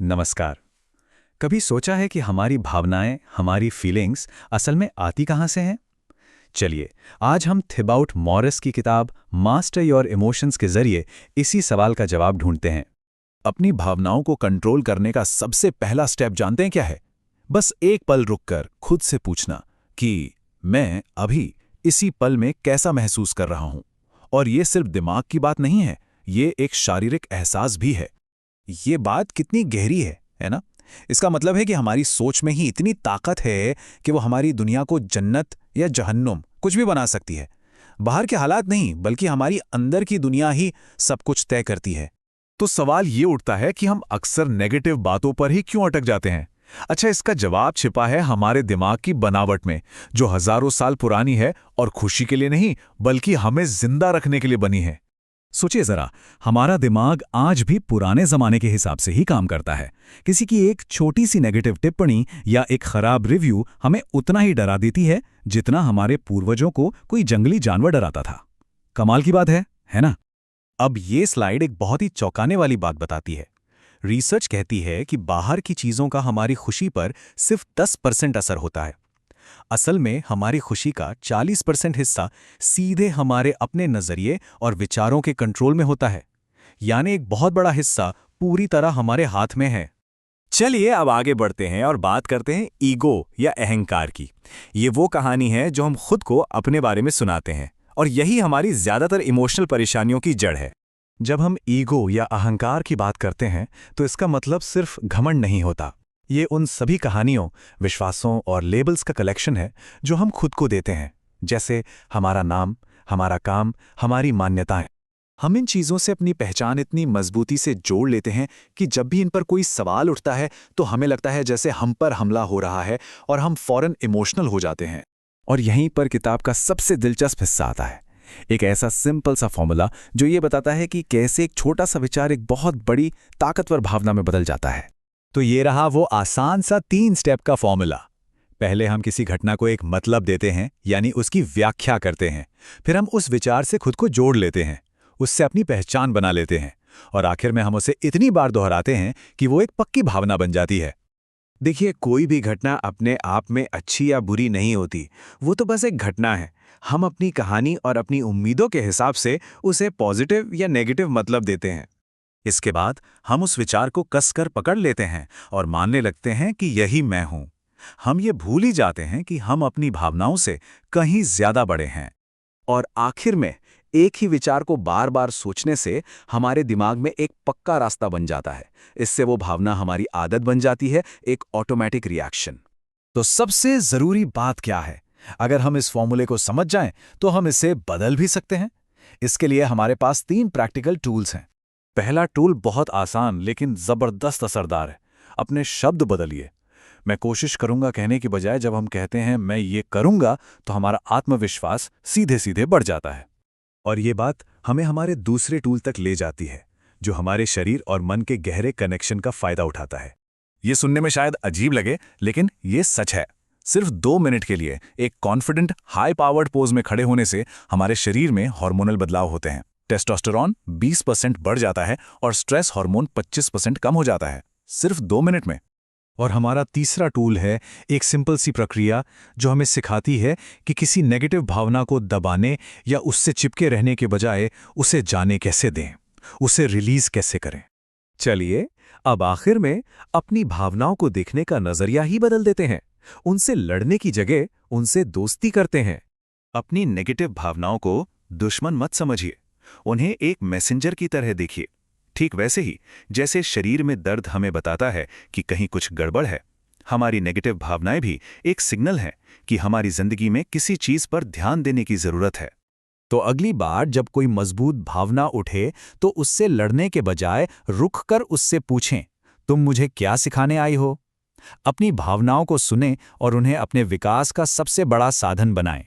नमस्कार। कभी सोचा है कि हमारी भावनाएं, हमारी फीलिंग्स असल में आती कहाँ से हैं? चलिए, आज हम थिबाउट मॉरिस की किताब मास्टर योर इमोशंस के जरिए इसी सवाल का जवाब ढूंढते हैं। अपनी भावनाओं को कंट्रोल करने का सबसे पहला स्टेप जानते हैं क्या है? बस एक पल रुककर खुद से पूछना कि मैं अभी इसी पल में कैसा महसूस कर रहा हूं। और ये सिर्फ दिमाग की बात नहीं है, ये एक शारीरिक एहसास भी है। ये बात कितनी गहरी है ना? इसका मतलब है कि हमारी सोच में ही इतनी ताकत है कि वो हमारी दुनिया को जन्नत या जहन्नुम कुछ भी बना सकती है। बाहर के हालात नहीं, बल्कि हमारी अंदर की दुनिया ही सब कुछ तय करती है। तो सवाल ये उठता है कि हम अक्सर नेगेटिव बातों पर ही क्यों अटक जाते हैं? अच्छा, इसका जवाब छिपा है हमारे दिमाग की बनावट में, जो हजारों साल पुरानी है और खुशी के लिए नहीं, बल्कि हमें जिंदा रखने के लिए बनी है। सोचिए जरा, हमारा दिमाग आज भी पुराने जमाने के हिसाब से ही काम करता है। किसी की एक छोटी सी नेगेटिव टिप्पणी या एक खराब रिव्यू हमें उतना ही डरा देती है जितना हमारे पूर्वजों को कोई जंगली जानवर डराता था। कमाल की बात है ना? अब ये स्लाइड एक बहुत ही चौंकाने वाली बात बताती है। रिसर्च कहती है कि बाहर की चीजों का हमारी खुशी पर सिर्फ 10% असर होता है। असल में हमारी खुशी का 40% हिस्सा सीधे हमारे अपने नजरिए और विचारों के कंट्रोल में होता है। यानी एक बहुत बड़ा हिस्सा पूरी तरह हमारे हाथ में है। चलिए अब आगे बढ़ते हैं और बात करते हैं ईगो या अहंकार की। ये वो कहानी है जो हम खुद को अपने बारे में सुनाते हैं, और यही हमारी ज्यादातर इमोशनल परेशानियों की जड़ है। जब हम ईगो या अहंकार की बात करते हैं तो इसका मतलब सिर्फ घमंड नहीं होता। ये उन सभी कहानियों, विश्वासों और लेबल्स का कलेक्शन है जो हम खुद को देते हैं, जैसे हमारा नाम, हमारा काम, हमारी मान्यताएं। हम इन चीज़ों से अपनी पहचान इतनी मजबूती से जोड़ लेते हैं कि जब भी इन पर कोई सवाल उठता है तो हमें लगता है जैसे हम पर हमला हो रहा है, और हम फौरन इमोशनल हो जाते हैं। और यहीं पर किताब का सबसे दिलचस्प हिस्सा आता है। एक ऐसा सिंपल सा फॉर्मूला जो ये बताता है कि कैसे एक छोटा सा विचार एक बहुत बड़ी ताकतवर भावना में बदल जाता है। तो ये रहा वो आसान सा 3 स्टेप का फॉर्मूला। पहले हम किसी घटना को एक मतलब देते हैं, यानी उसकी व्याख्या करते हैं। फिर हम उस विचार से खुद को जोड़ लेते हैं, उससे अपनी पहचान बना लेते हैं, और आखिर में हम उसे इतनी बार दोहराते हैं कि वो एक पक्की भावना बन जाती है। देखिए, कोई भी घटना अपने आप में अच्छी या बुरी नहीं होती, वो तो बस एक घटना है। हम अपनी कहानी और अपनी उम्मीदों के हिसाब से उसे पॉजिटिव या नेगेटिव मतलब देते हैं। इसके बाद हम उस विचार को कसकर पकड़ लेते हैं और मानने लगते हैं कि यही मैं हूं। हम ये भूल ही जाते हैं कि हम अपनी भावनाओं से कहीं ज्यादा बड़े हैं। और आखिर में एक ही विचार को बार बार सोचने से हमारे दिमाग में एक पक्का रास्ता बन जाता है। इससे वो भावना हमारी आदत बन जाती है, एक ऑटोमेटिक रिएक्शन। तो सबसे जरूरी बात क्या है? अगर हम इस फॉर्मूले को समझ जाएं तो हम इसे बदल भी सकते हैं। इसके लिए हमारे पास 3 प्रैक्टिकल टूल्स हैं। पहला टूल बहुत आसान लेकिन जबरदस्त असरदार है। अपने शब्द बदलिए। मैं कोशिश करूंगा कहने की बजाय जब हम कहते हैं मैं ये करूंगा, तो हमारा आत्मविश्वास सीधे सीधे बढ़ जाता है। और ये बात हमें हमारे दूसरे टूल तक ले जाती है, जो हमारे शरीर और मन के गहरे कनेक्शन का फायदा उठाता है। ये सुनने में शायद अजीब लगे, लेकिन ये सच है। सिर्फ 2 मिनट के लिए एक कॉन्फिडेंट हाई पावर्ड पोज में खड़े होने से हमारे शरीर में हार्मोनल बदलाव होते हैं। टेस्टोस्टेरोन 20% बढ़ जाता है और स्ट्रेस हार्मोन 25% कम हो जाता है, सिर्फ 2 मिनट में। और हमारा तीसरा टूल है एक सिंपल सी प्रक्रिया जो हमें सिखाती है कि किसी नेगेटिव भावना को दबाने या उससे चिपके रहने के बजाय उसे जाने कैसे दें, उसे रिलीज कैसे करें। चलिए अब आखिर में अपनी भावनाओं को देखने का नजरिया ही बदल देते हैं। उनसे लड़ने की जगह उनसे दोस्ती करते हैं। अपनी नेगेटिव भावनाओं को दुश्मन मत समझिए, उन्हें एक मैसेंजर की तरह देखिए। ठीक वैसे ही जैसे शरीर में दर्द हमें बताता है कि कहीं कुछ गड़बड़ है, हमारी नेगेटिव भावनाएं भी एक सिग्नल हैं कि हमारी जिंदगी में किसी चीज पर ध्यान देने की जरूरत है। तो अगली बार जब कोई मजबूत भावना उठे तो उससे लड़ने के बजाय रुककर उससे पूछें, तुम मुझे क्या सिखाने आई हो? अपनी भावनाओं को सुनें और उन्हें अपने विकास का सबसे बड़ा साधन बनाएं।